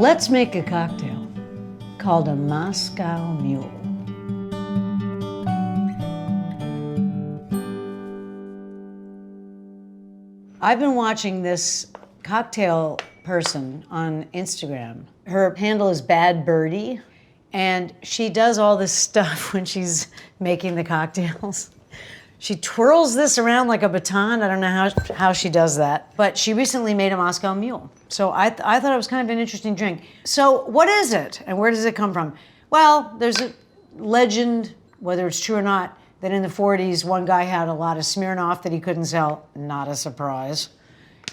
Let's make a cocktail called a Moscow Mule. I've been watching this cocktail person on Instagram. Her handle is Bad Birdie, and she does all this stuff when she's making the cocktails. She twirls this around like a baton. I don't know how she does that, but she recently made a Moscow Mule. So I thought it was kind of an interesting drink. So what is it, and where does it come from? Well, there's a legend, whether it's true or not, that in the 40s, one guy had a lot of Smirnoff that he couldn't sell, not a surprise.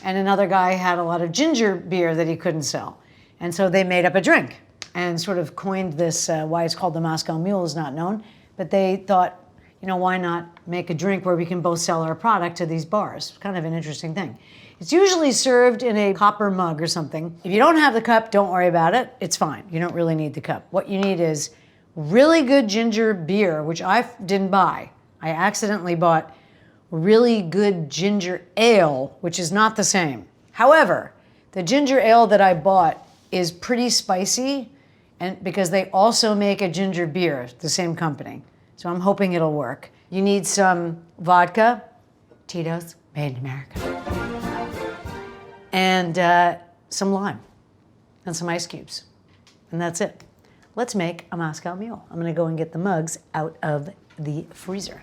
And another guy had a lot of ginger beer that he couldn't sell. And so they made up a drink and sort of coined this, why it's called the Moscow Mule is not known, but they thought, you know, why not make a drink where we can both sell our product to these bars? Kind of an interesting thing. It's usually served in a copper mug or something. If you don't have the cup, don't worry about it. It's fine. You don't really need the cup. What you need is really good ginger beer, which I didn't buy. I accidentally bought really good ginger ale, which is not the same. However, the ginger ale that I bought is pretty spicy, and because they also make a ginger beer, the same company. So I'm hoping it'll work. You need some vodka, Tito's, made in America, and some lime, and some ice cubes. And that's it. Let's make a Moscow Mule. I'm gonna go and get the mugs out of the freezer.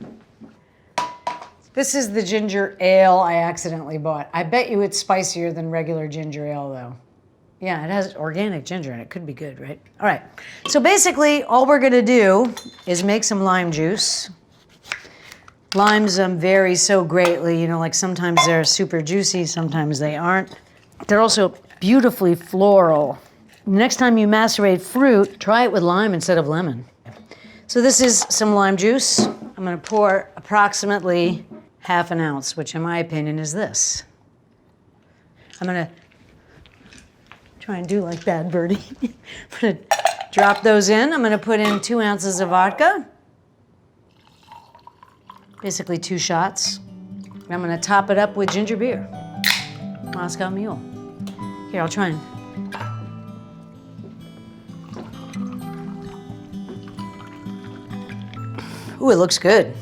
This is the ginger ale I accidentally bought. I bet you it's spicier than regular ginger ale though. Yeah, it has organic ginger in it. Could be good, right? All right, so basically all we're gonna do is make some lime juice. Limes vary so greatly, you know, like sometimes they're super juicy, sometimes they aren't. They're also beautifully floral. Next time you macerate fruit, try it with lime instead of lemon. So this is some lime juice. I'm gonna pour approximately half an ounce, which in my opinion is this. I'm gonna try and do like Bad Birdie. I'm gonna drop those in. I'm gonna put in 2 ounces of vodka. Basically 2 shots. And I'm gonna top it up with ginger beer. Moscow Mule. Here, I'll try and. Ooh, it looks good.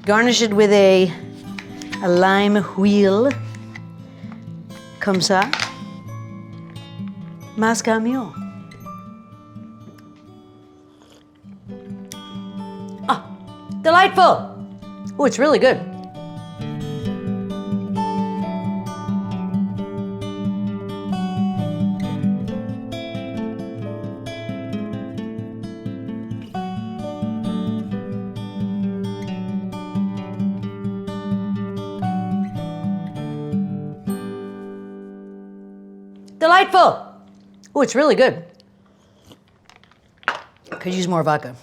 Garnish it with a lime wheel. Comme ça. Moscow Mule. Ah, delightful. Oh, it's really good. Delightful. Oh, it's really good. Could use more vodka.